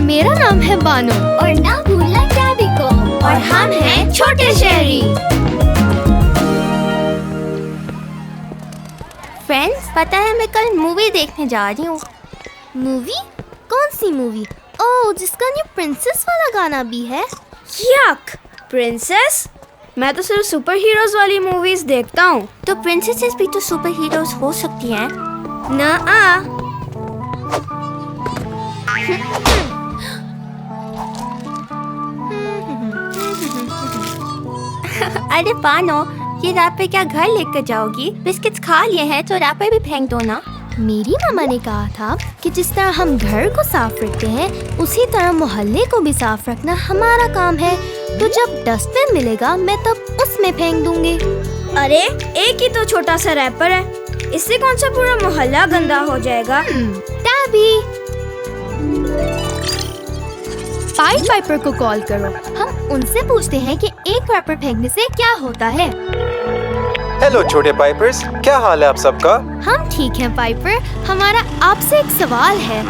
मेरा नाम है बानो। और ना भूलना टैबी को। और हम हैं छोटे शहरी। फ्रेंड्स, पता है मैं कल मूवी देखने जा रही हूँ। मूवी? कौन सी मूवी? ओह, जिसका न्यू प्रिंसेस वाला गाना भी है। यक, प्रिंसेस? मैं तो सिर्फ सुपर हीरोज वाली मूवीज देखता हूँ। तो प्रिंसेसेस भी तो सुपर हीरोज हो सकती हैं। ना आ। अरे बानो, ये रैपर क्या घर लेकर जाओगी? बिस्किट्स खा लिए हैं तो रैपर भी फेंक दो ना। मेरी मामा ने कहा था कि जिस तरह हम घर को साफ रखते हैं उसी तरह मोहल्ले को भी साफ रखना हमारा काम है। तो जब डस्टबिन मिलेगा मैं तब उसमें फेंक दूंगी। अरे एक ही तो छोटा सा रैपर है, इससे कौन सा पूरा मोहल्ला गंदा हो जाएगा? टैबी, पाइड पाइपर को कॉल करो। हम उनसे पूछते हैं कि एक रैपर फेंकने से क्या होता है। हेलो छोटे पाइपर्स, क्या हाल है आप सबका? हम ठीक हैं पाइपर। हमारा आपसे एक सवाल है।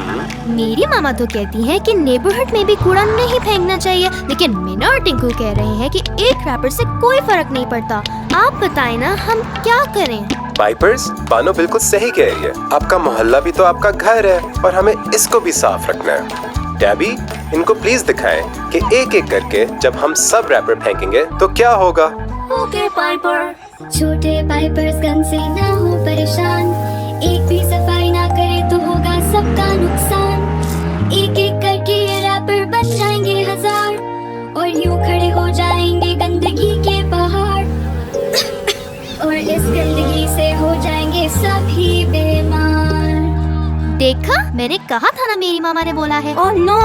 मेरी मामा तो कहती हैं कि नेबरहुड में भी कूड़ा नहीं फेंकना चाहिए, लेकिन मीना और टिंकू कह रहे हैं कि एक रैपर से कोई फर्क नहीं पड़ता। आप बताएं ना, हम क्या करें? पाइपर्स, बानो बिल्कुल सही कह रही है। आपका मोहल्ला भी तो आपका घर है और हमें इसको भी साफ रखना है। टैबी, इनको प्लीज दिखाएं कि एक एक करके जब हम सब रैपर फेंकेंगे तो क्या होगा। Okay Piper. छोटे पाइपर्स गन से ना हो परेशान, एक भी सफाई ना करे तो होगा सबका नुकसान। एक एक करके ये रैपर बन जाएंगे हजार, और यूं खड़े हो जाएंगे गंदगी के पहाड़। और इस गंदगी से हो जाएंगे सभी बीमार। देखा, मैंने कहा था ना, मेरी मामा ने बोला है। ओह नो,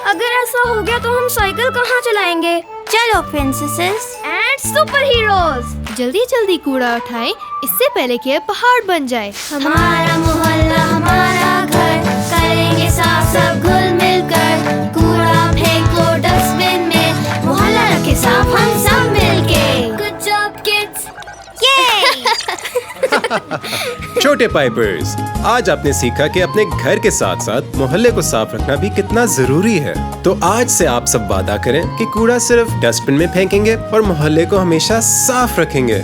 अगर ऐसा हो गया तो हम साइकिल कहाँ चलाएंगे? चलो प्रिंसेसेस एंड सुपर हीरोज, जल्दी जल्दी कूड़ा उठाएं, इससे पहले कि यह पहाड़ बन जाए। हमारा मोहल्ला हमारा घर, करेंगे साफ सब घुल मिलकर। कूड़ा फेंक लो डस्टबिन में, मोहल्ला रखे साफ हम सब मिलके। Good job kids. छोटे पाइपर्स, आज आपने सीखा कि अपने घर के साथ साथ मोहल्ले को साफ रखना भी कितना जरूरी है। तो आज से आप सब वादा करें कि कूड़ा सिर्फ डस्टबिन में फेंकेंगे और मोहल्ले को हमेशा साफ रखेंगे।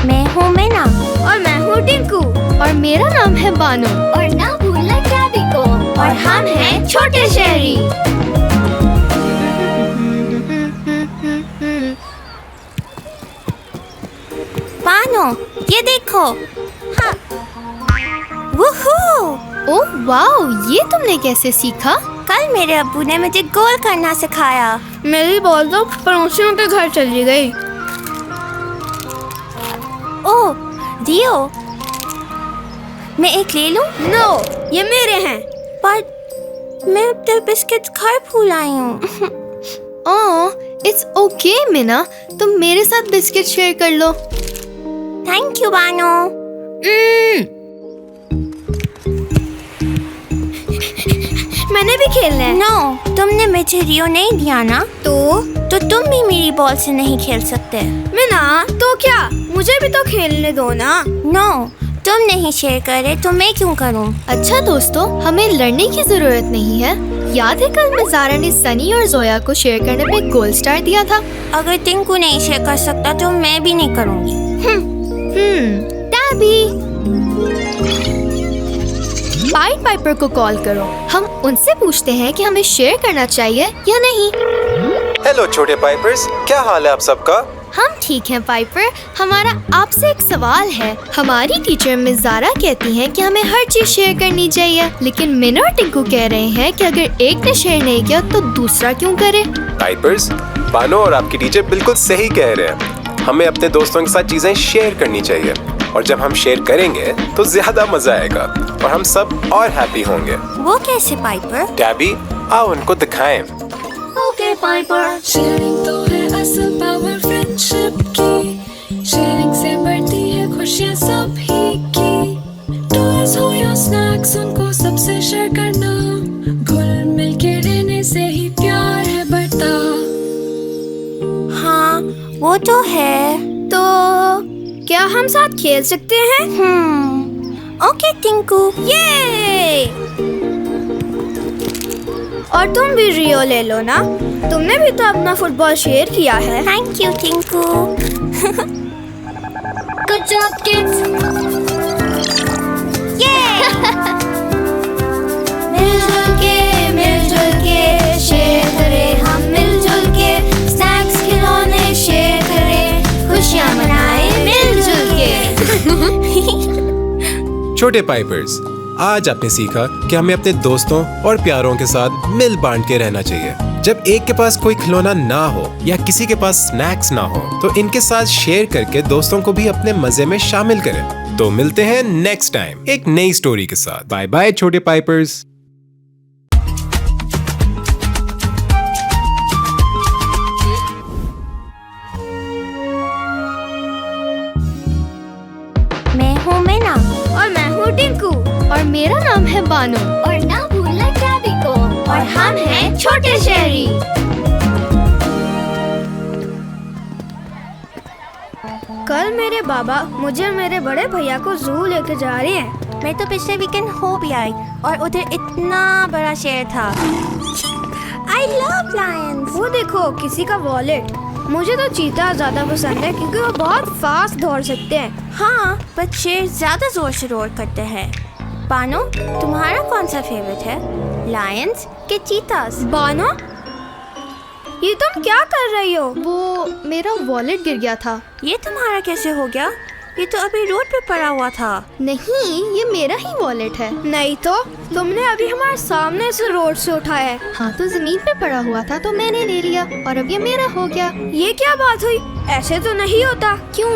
मैं हूँ मीना। और मैं हूँ टिंकू। और मेरा नाम है बानो। और ना भूलना टैबी को। और हम हैं छोटे शहरी। बानो, ये देखो। हाँ। वुहू! ओह वाओ, ये तुमने कैसे सीखा? कल मेरे अब्बू ने मुझे गोल करना सिखाया। मेरी बॉल तो पड़ोसियों के घर चली गई। ओह रियो, मैं एक ले लूं? नो, ये मेरे हैं। पर मैं अब तक बिस्किट घर भूल आई हूँ। ओह, इट्स ओके मीना, तुम मेरे साथ बिस्किट शेयर कर लो। Thank you Bano. मैंने भी खेलना है। नो, तुमने मुझे रियो नहीं दिया ना, तो तुम भी मेरी बॉल से नहीं खेल सकते। मीना, तो क्या? मुझे भी तो खेलने दो ना। नो, तुम नहीं शेयर करे तो मैं क्यों करूं? अच्छा दोस्तों, हमें लड़ने की जरूरत नहीं है। याद है कल में ज़ारा ने सनी और जोया को शेयर करने पे गोल्ड स्टार दिया था। अगर टिंकू नहीं शेयर कर सकता तो मैं भी नहीं करूंगी। टैबी, पाइड पाइपर को कॉल करो। हम उनसे पूछते हैं कि हमें शेयर करना चाहिए या नहीं। हेलो छोटे पाइपर्स, क्या हाल है आप सबका? हम ठीक हैं पाइपर। हमारा आपसे एक सवाल है। हमारी टीचर मिस ज़ारा कहती हैं कि हमें हर चीज शेयर करनी चाहिए, लेकिन मीना और टिंकू कह रहे हैं कि अगर एक ने शेयर नहीं किया तो दूसरा क्यों करे? पाइपर्स, बानो और आपकी टीचर बिल्कुल सही कह रहे हैं। हमें अपने दोस्तों के साथ चीजें शेयर करनी चाहिए, और जब हम शेयर करेंगे तो ज्यादा मजा आएगा और हम सब और हैप्पी होंगे। वो कैसे पाइपर? टैबी, आओ उनको दिखाएं। Okay Piper. शेयरिंग तो है असल पावर फ्रेंडशिप की, शेयरिंग से बढ़ती है खुशियाँ सभी की। टॉयज हो या स्नैक्स, उनको सबसे शेयर करना, घुल मिल के रहने से ही प्यार है बढ़ता। वो तो है। तो क्या हम साथ खेल सकते हैं? ओके टिंकू। ये और तुम भी रियो ले लो ना, तुमने भी तो अपना फुटबॉल शेयर किया है। Thank you Tinku. Good job kids. मिलजुल के शेयर करें, हम मिलजुल के स्नैक्स खिलौने शेयर करें, खुशियाँ मनाएं मिलजुल के। छोटे पाइपर्स, आज आपने सीखा कि हमें अपने दोस्तों और प्यारों के साथ मिल बांट के रहना चाहिए। जब एक के पास कोई खिलौना ना हो या किसी के पास स्नैक्स ना हो तो इनके साथ शेयर करके दोस्तों को भी अपने मजे में शामिल करें। तो मिलते हैं नेक्स्ट टाइम एक नई स्टोरी के साथ। बाय बाय छोटे पाइपर्स। मैं हूँ मैना और मैं हूँ टिंकू और मेरा नाम है बानो। और ना भूलना टैबी को। और हम हैं छोटे शहरी। कल मेरे बाबा मुझे मेरे बड़े भैया को जू लेके जा रहे हैं। मैं तो पिछले वीकेंड हो भी आई और उधर इतना बड़ा शेर था। I love Lions. वो देखो किसी का वॉलेट। मुझे तो चीता ज्यादा पसंद है क्योंकि वो बहुत फास्ट दौड़ सकते हैं। हाँ, पर शेर ज्यादा जोर से रोर करते हैं। बानो, तुम्हारा कौन सा फेवरेट है, लायंस के चीतास? बानो, ये तुम क्या कर रही हो? वो मेरा वॉलेट गिर गया था। ये तुम्हारा कैसे हो गया? ये तो अभी रोड पे पड़ा हुआ था। नहीं, ये मेरा ही वॉलेट है। नहीं तो तुमने अभी हमारे सामने से रोड से उठाया है। हाँ, तो जमीन पे पड़ा हुआ था तो मैंने ले लिया और अब ये मेरा हो गया। ये क्या बात हुई? ऐसे तो नहीं होता। क्यों?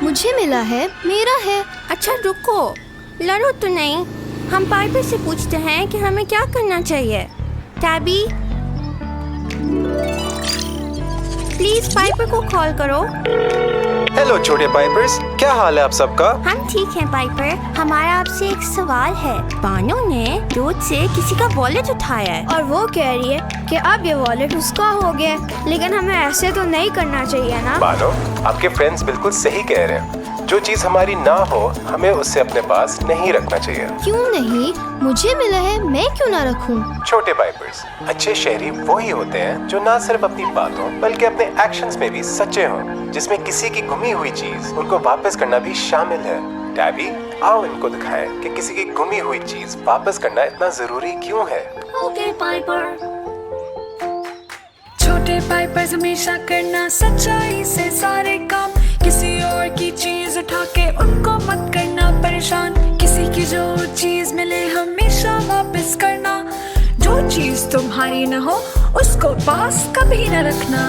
मुझे मिला है, मेरा है। अच्छा रुको, लड़ो तो नहीं। हम पाइपर से पूछते हैं कि हमें क्या करना चाहिए। टैबी, प्लीज पाइपर को कॉल करो। हेलो छोटे पाइपर्स, क्या हाल है आप सबका? हम ठीक हैं पाइपर। हमारा आपसे एक सवाल है। बानो ने रोड से किसी का वॉलेट उठाया है और वो कह रही है कि अब ये वॉलेट उसका हो गया, लेकिन हमें ऐसे तो नहीं करना चाहिए ना। बानो, आपके फ्रेंड्स बिल्कुल सही कह रहे हैं। जो चीज हमारी ना हो हमें उससे अपने पास नहीं रखना चाहिए। क्यों नहीं? मुझे मिला है, मैं क्यों ना रखूं? छोटे पाइपर्स, अच्छे शहरी वही होते हैं जो ना सिर्फ अपनी बातों बल्कि अपने एक्शंस में भी सच्चे हों, जिसमें किसी की गुमी हुई चीज उनको वापस करना भी शामिल है। टैबी, आओ इनको दिखाएं कि किसी की गुमी हुई चीज वापस करना इतना जरूरी क्यों है। Okay Piper. छोटे पाइपर्स हमेशा करना सच्चाई से सारे काम, किसी और की चीज उठा के उनको मत करना परेशान। किसी की जो चीज मिले हमेशा वापस करना, जो चीज तुम्हारी न हो उसको पास कभी न रखना।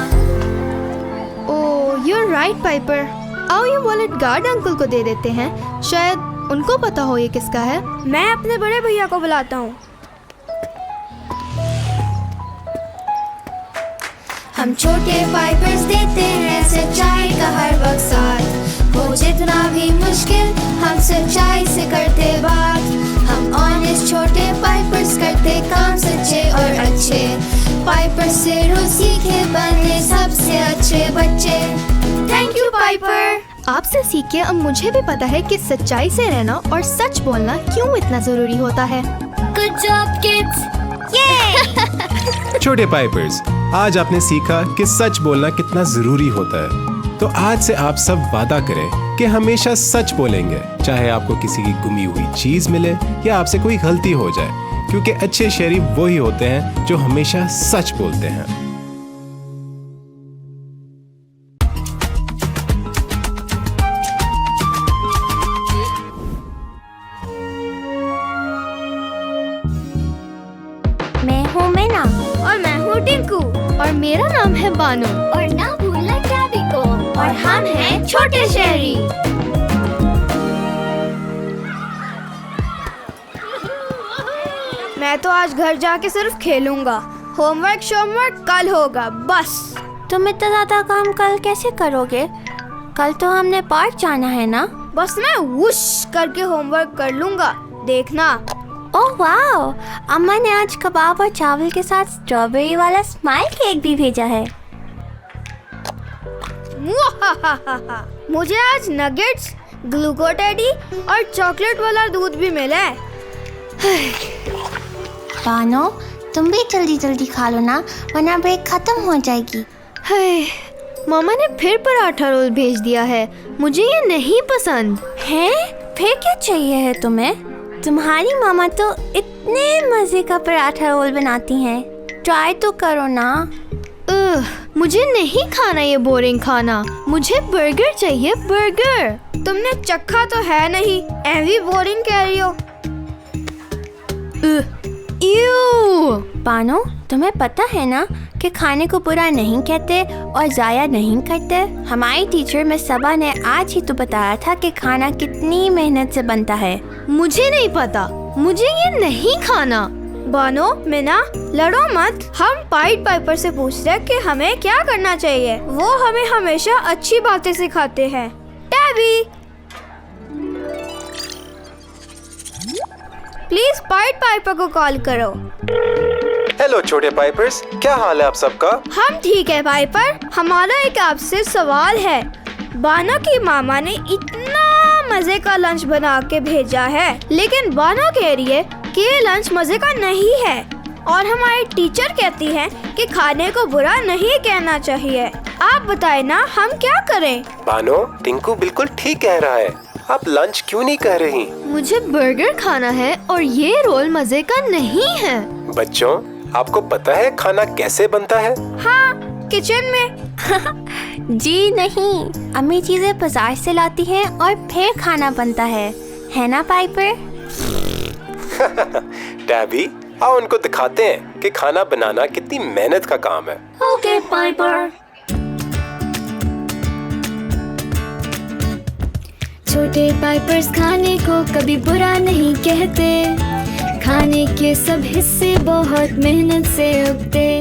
ओह, you're right पाइपर। आओ ये वॉलेट गार्ड अंकल को दे देते हैं, शायद उनको पता हो ये किसका है। मैं अपने बड़े भैया को बुलाता हूँ। हम छोटे पाइपर्स देते हैं सच्चाई का हर वक्त साथ, हो जितना भी मुश्किल हम सच्चाई से करते बात। हम ऑनेस्ट छोटे पाइपर्स करते काम सच्चे और अच्छे, पाइपर्स से रोज सीखे बनने सबसे अच्छे बच्चे। Thank you Piper. आपसे सीख के अब मुझे भी पता है कि सच्चाई से रहना और सच बोलना क्यों इतना जरूरी होता है। Good job kids. छोटे पाइपर्स, आज आपने सीखा कि सच बोलना कितना जरूरी होता है। तो आज से आप सब वादा करें कि हमेशा सच बोलेंगे, चाहे आपको किसी की गुमी हुई चीज मिले या आपसे कोई गलती हो जाए, क्योंकि अच्छे शहरी वही होते हैं जो हमेशा सच बोलते हैं। मैं हूँ मैना और मैं हूँ टिंकू और मेरा नाम है बानो। और ना भूलना टैबी को। और हम हैं छोटे शहरी। मैं तो आज घर जाके सिर्फ खेलूंगा। होमवर्क कल होगा बस। तुम इतना ज्यादा काम कल कैसे करोगे? कल तो हमने पार्क जाना है ना। बस मैं वुश करके होमवर्क कर लूंगा, देखना। ओह वाओ, अम्मा ने आज कबाब और चावल के साथ स्ट्रॉबेरी वाला स्माइल केक भी भेजा है। मुआहाहाहा। मुझे आज नगेट्स, ग्लूको टेडी और चॉकलेट वाला दूध भी मिला है। बानो, तुम भी जल्दी जल्दी खा लो ना, वरना ब्रेक खत्म हो जाएगी। हाय, मामा ने फिर पराठा रोल भेज दिया है। मुझे ये नहीं पसंद। हैं? फिर क्या चाहिए है तुम्हें? तुम्हारी मामा तो इतने मजे का पराठा रोल बनाती हैं। ट्राई तो करो ना। मुझे नहीं खाना ये बोरिंग खाना। मुझे बर्गर चाहिए, बर्गर। तुमने चखा तो है नहीं, ऐवी बोरिंग कह रही हो। यूं। बानो, तुम्हें पता है ना कि खाने को बुरा नहीं कहते और ज़ाया नहीं करते। हमारी टीचर मिस सबा ने आज ही तो बताया था कि खाना कितनी मेहनत से बनता है। मुझे नहीं पता, मुझे ये नहीं खाना। बानो, मीना, लड़ो मत। हम पाइड पाइपर से पूछ रहे कि हमें क्या करना चाहिए। वो हमें हमेशा अच्छी बातें सिखाते हैं। टैबी, प्लीज पाइड पाइपर को कॉल करो। हेलो छोटे पाइपर्स, क्या हाल है आप सबका? हम ठीक है पाइपर। हमारा एक आपसे सवाल है। बानो की मामा ने इतना मजे का लंच बना के भेजा है, लेकिन बानो कह रही है कि ये लंच मजे का नहीं है और हमारी टीचर कहती है कि खाने को बुरा नहीं कहना चाहिए। आप बताएं ना, हम क्या करें? बानो, टिंकू बिल्कुल ठीक कह रहा है। आप लंच क्यों नहीं कर रही? मुझे बर्गर खाना है और ये रोल मजे का नहीं है। बच्चों, आपको पता है खाना कैसे बनता है? हाँ, किचन में। जी नहीं, अम्मी चीजें बाजार से लाती हैं और फिर खाना बनता है ना पाइपर? टैबी, आओ उनको दिखाते हैं कि खाना बनाना कितनी मेहनत का काम है। Okay Piper. छोटे पाइपर्स खाने को कभी बुरा नहीं कहते। खाने के सब हिस्से बहुत मेहनत से उगते।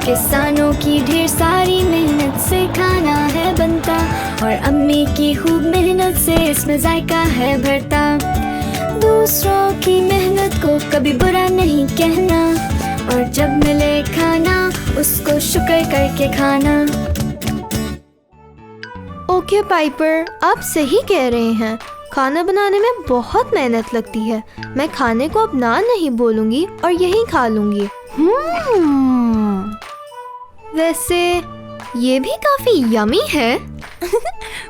किसानों की ढेर सारी मेहनत से खाना है बनता और अम्मी की खूब मेहनत से इसमें जायका है भरता। दूसरों की मेहनत को कभी बुरा नहीं कहना और जब मिले खाना उसको शुक्र करके खाना। ओके पाइपर, आप सही कह रहे हैं। खाना बनाने में बहुत मेहनत लगती है। मैं खाने को अब ना नहीं बोलूंगी और यही खा लूंगी। वैसे ये भी काफी यमी है।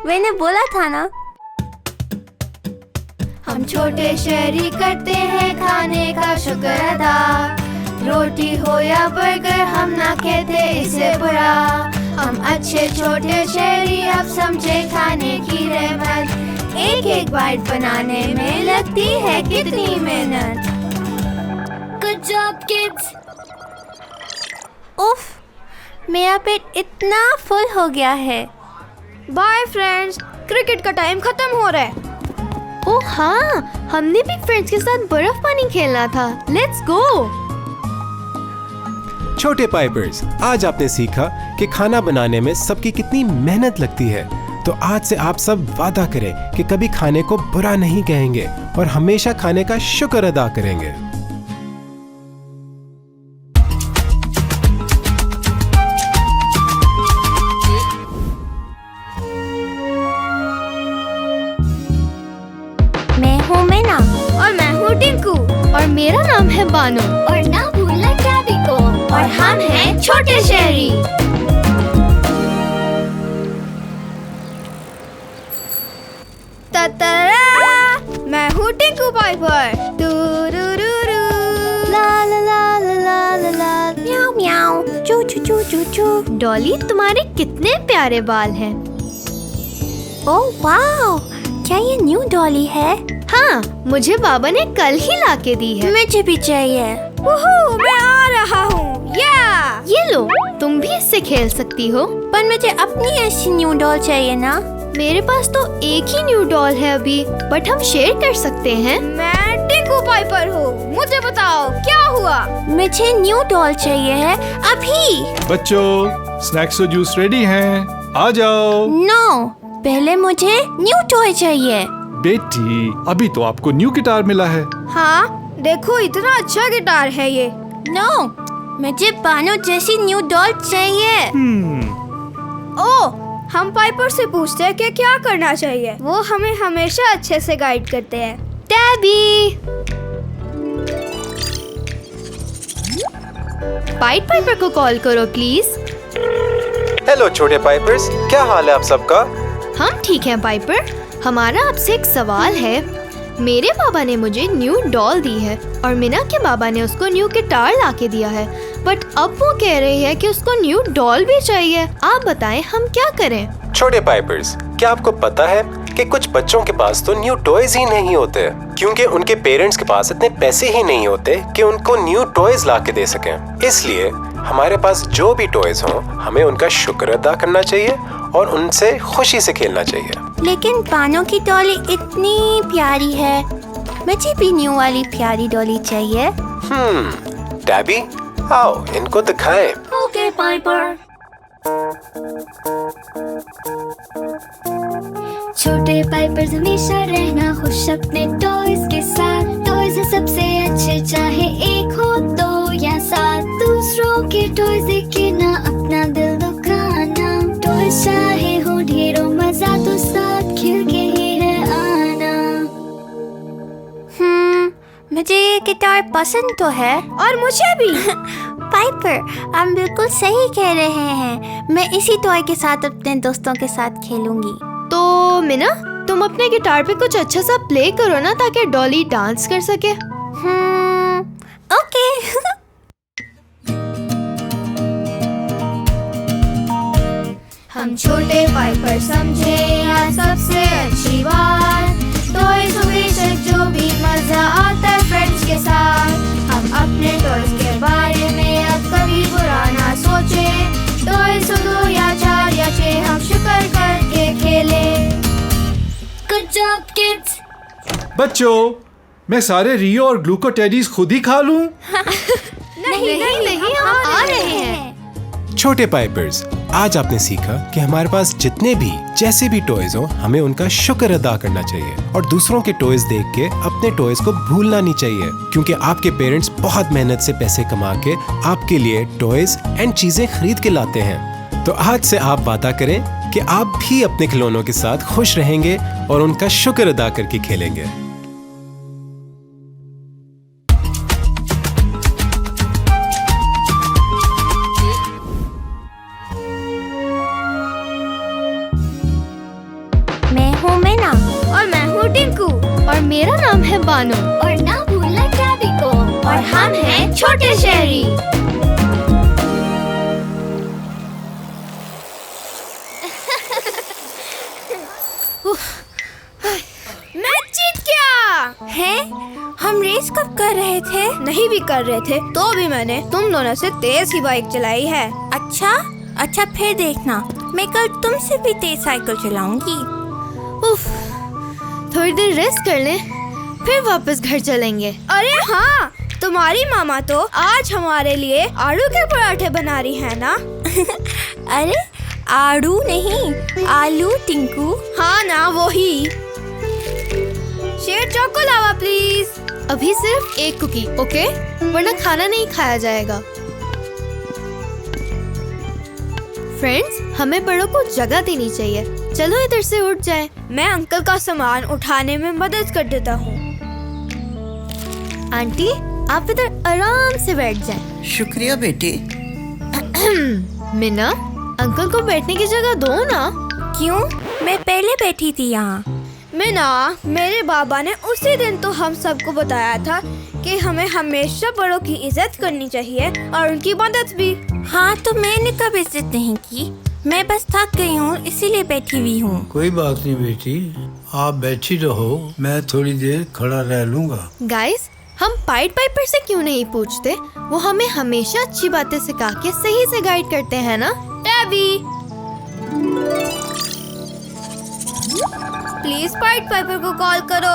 मैंने बोला था ना। हम छोटे शहरी करते हैं खाने का शुक्र अदा। रोटी हो या बर्गर हम ना कहते इसे बुरा। हम अच्छे छोटे शहरी अब समझे खाने की रहमत। एक एक बाइट बनाने में लगती है कितनी मेहनत। Good job kids. उफ, मेरा पेट इतना फुल हो गया है। बाय फ्रेंड्स, क्रिकेट का टाइम खत्म हो रहा है। ओह हाँ, हमने भी फ्रेंड्स के साथ बर्फ पानी खेलना था। Let's go. छोटे पाइपर्स, आज आपने सीखा कि खाना बनाने में सबकी कितनी मेहनत लगती है। तो आज से आप सब वादा करें कि कभी खाने को बुरा नहीं कहेंगे और हमेशा खाने का शुक्र अदा करेंगे। मैं हूँ मीना और मैं हूँ टिंकू और मेरा नाम है बानो और ना भूलना टैबी को। और हम हैं छोटे शहरी। ततरा, मैं हूँ टिंकू पाइपर। टूरूरूरू, ला ला ला ला ला ला ला। म्याऊ म्याऊ, चू चू चू चू चू। डॉली, तुम्हारे कितने प्यारे बाल हैं। ओह वाओ, क्या ये न्यू डॉली है? हाँ, मुझे बाबा ने कल ही लाके दी है। मुझे भी चाहिए। वूहू, मैं आ रहा हूँ। या ये लो, तुम भी इससे खेल सकती हो। पर मुझे अपनी ऐसी न्यू डॉल चाहिए ना। मेरे पास तो एक ही न्यू डॉल है अभी, बट हम शेयर कर सकते हैं। मैं टिंकू पाइपर हूँ। मुझे बताओ क्या हुआ? मुझे न्यू डॉल चाहिए है अभी। बच्चों, स्नैक्स और जूस रेडी हैं, आ जाओ। नो, पहले मुझे न्यू टॉय चाहिए। बेटी, अभी तो आपको न्यू गिटार मिला है। हाँ, देखो इतना अच्छा गिटार है ये। नो, मुझे बानो जैसी न्यू डॉल चाहिए। ओह, हम पाइपर से पूछते हैं कि क्या करना चाहिए। वो हमें हमेशा अच्छे से गाइड करते हैं। टैबी, पाइड पाइपर को कॉल करो प्लीज। हेलो छोटे पाइपर्स, क्या हाल है आप सबका? हम ठीक हैं पाइपर। हमारा आपसे एक सवाल है। मेरे बाबा ने मुझे न्यू डॉल दी है और मीना के बाबा ने उसको न्यू गिटार लाके दिया है, बट अब वो कह रही है कि उसको न्यू डॉल भी चाहिए। आप बताएं हम क्या करें? छोटे पाइपर्स, क्या आपको पता है कि कुछ बच्चों के पास तो न्यू टॉयज ही नहीं होते क्योंकि उनके पेरेंट्स के पास इतने पैसे ही नहीं होते कि उनको न्यू टॉयज ला के दे सकें। इसलिए हमारे पास जो भी टॉयज हों, हमें उनका शुक्र अदा करना चाहिए और उनसे खुशी से खेलना चाहिए। लेकिन पानो की डॉली इतनी प्यारी है, मुझे भी न्यू वाली प्यारी डॉली चाहिए। टैबी, आओ इनको दिखाएं। Okay Piper. छोटे पाइपर्स हमेशा रहना खुश अपने टॉयज के साथ। टॉयज सबसे अच्छे, चाहे एक हो दो या सात। दूसरों के टॉयज देख के ना अपना दिल दुखाना। टॉयज चाहे हो ढेरों, मजा तो साथ खेल के ही है आना। मुझे ये गिटार पसंद तो है। और मुझे भी। पाइपर, आप बिल्कुल सही कह रहे हैं। मैं इसी टॉय के साथ अपने दोस्तों के साथ खेलूंगी। तो मीना, तुम अपने गिटार पे कुछ अच्छा सा प्ले करो ना ताकि डॉली डांस कर सके। ओके। हम छोटे पाइपर समझे आज सबसे अच्छी बात। टॉयज हमेशा जो भी मजा आता है फ्रेंड्स के साथ। हम अपने टॉयज के बारे में अब कभी बुरा ना सोचे। टॉयज 2 या 4 या 6 हम शुक्र करके खेले। Good job kids. बच्चों, मैं सारे रियो और ग्लूको टेडीज खुद ही खा लूं? नहीं, हम आ रहे हैं। छोटे पाइपर्स, आज आपने सीखा कि हमारे पास जितने भी जैसे भी टॉयज हो, हमें उनका शुक्र अदा करना चाहिए और दूसरों के टॉयज देख के अपने टॉयज को भूलना नहीं चाहिए क्योंकि आपके पेरेंट्स बहुत मेहनत से पैसे कमा के आपके लिए टॉयज एंड चीजें खरीद के लाते हैं। तो आज से आप वादा करें कि आप भी अपने खिलौनों के साथ खुश रहेंगे और उनका शुक्र अदा करके खेलेंगे। मैं हूँ मीना। और मैं हूँ टिंकू। और मेरा नाम है बानो। और ना भूलना टैबी को। और हम हैं छोटे शहरी। मैं जीत गया। है? हम रेस कब कर रहे थे? नहीं भी कर रहे थे तो भी मैंने तुम दोनों से तेज ही बाइक चलाई है। अच्छा फिर देखना, मैं कल तुमसे भी तेज साइकिल चलाऊंगी। उफ, थोड़ी देर रेस्ट कर लें, फिर वापस घर चलेंगे। अरे हाँ, तुम्हारी मामा तो आज हमारे लिए आलू के पराठे बना रही है ना? अरे आड़ू नहीं, आलू टिंकू। हाँ ना, वो ही। शेर चौको लावा प्लीज। अभी सिर्फ एक कुकी, ओके? वरना खाना नहीं खाया जाएगा। फ्रेंड्स, हमें बड़ों को जगह देनी चाहिए। चलो इधर से उठ जाएं। मैं अंकल का सामान उठाने में मदद कर देता हूँ। आंटी, आप इधर आराम से बैठ जाएं। शुक्रिया बेटी। मीना, अंकल को बैठने की जगह दो ना। क्यों? मैं पहले बैठी थी यहाँ। मीना, मेरे बाबा ने उसी दिन तो हम सबको बताया था कि हमें हमेशा बड़ों की इज्जत करनी चाहिए और उनकी मदद भी। हाँ, तो मैंने कब इज्जत नहीं की? मैं बस थक गई हूँ इसीलिए बैठी हुई हूँ। कोई बात नहीं बेटी, आप बैठी रहो, मैं थोड़ी देर खड़ा रह लूँगा। गाइस, हम पाइड पाइपर से क्यों नहीं पूछते? वो हमें हमेशा अच्छी बातें सिखा के सही से गाइड करते हैं ना? टैबी, प्लीज पाइड पाइपर को कॉल करो।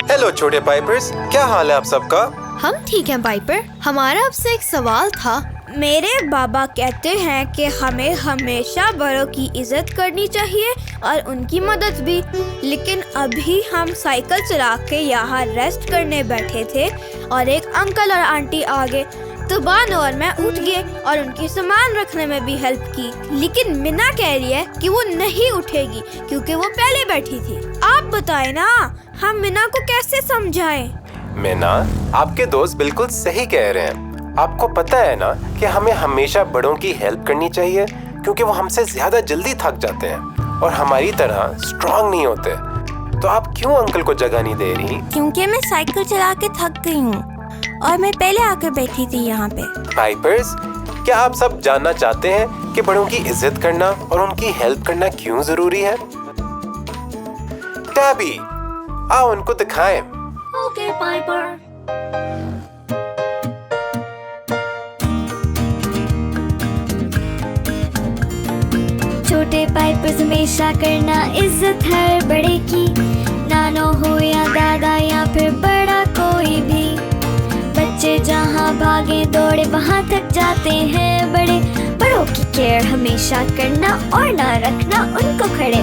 हेलो छोटे पाइपर्स, क्या हाल है आप सबका? हम ठीक हैं पाइपर। हमारा आपसे एक सवाल था। मेरे बाबा कहते हैं कि हमें हमेशा बड़ों की इज्जत करनी चाहिए और उनकी मदद भी। लेकिन अभी हम साइकिल चला के यहाँ रेस्ट करने बैठे थे और एक अंकल और आंटी आ गए, तो बानो और मैं उठ गए और उनके सामान रखने में भी हेल्प की। लेकिन मिना कह रही है कि वो नहीं उठेगी क्योंकि वो पहले बैठी थी। आप बताएं ना, हम मिना को कैसे समझाएं? मीना, आपके दोस्त बिल्कुल सही कह रहे हैं। आपको पता है ना कि हमें हमेशा बड़ों की हेल्प करनी चाहिए क्योंकि वो हमसे ज्यादा जल्दी थक जाते हैं और हमारी तरह स्ट्रांग नहीं होते। तो आप क्यों अंकल को जगह नहीं दे रही? क्योंकि मैं साइकिल चला के थक गई हूँ और मैं पहले आकर बैठी थी यहाँ पे। पाइपर्स, क्या आप सब जानना चाहते हैं कि बड़ों की इज्जत करना और उनकी हेल्प करना क्यों जरूरी है? टैबी, आओ उनको दिखाएं। Okay Piper. छोटे पाइपर्स हमेशा करना इज्जत हर बड़े की, नानो हो या दादा या फिर बड़ा कोई भी। बच्चे जहाँ भागे दौड़े वहाँ थक जाते हैं बड़े। बड़ों की केयर हमेशा करना और ना रखना उनको खड़े।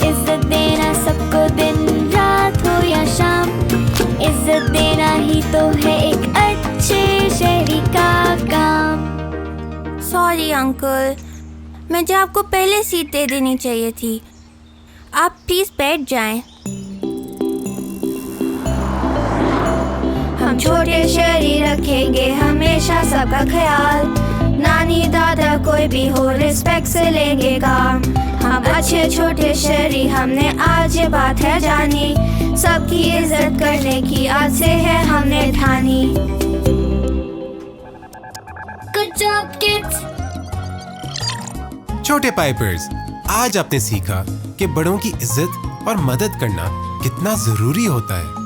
इज्जत देना सबको दिन रात हो या शाम, इज्जत देना ही तो है एक अच्छे शहरी का काम। सॉरी अंकल, मुझे आपको पहले सीट दे देनी चाहिए थी। आप प्लीज बैठ जाएं। हम छोटे शहरी रखेंगे हमेशा सबका ख्याल। नानी दादा कोई भी हो रिस्पेक्ट से लेंगे काम। हम अच्छे छोटे शहरी, हमने आज ये बात है जानी। सबकी इज्जत करने की आज से है हमने ठानी। Good job kids. छोटे पाइपर्स, आज आपने सीखा कि बड़ों की इज्जत और मदद करना कितना जरूरी होता है।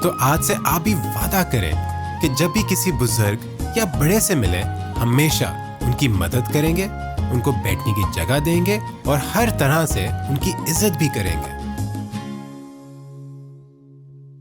तो आज से आप भी वादा करें कि जब भी किसी बुजुर्ग या बड़े से मिले हमेशा उनकी मदद करेंगे, उनको बैठने की जगह देंगे और हर तरह से उनकी इज्जत भी करेंगे।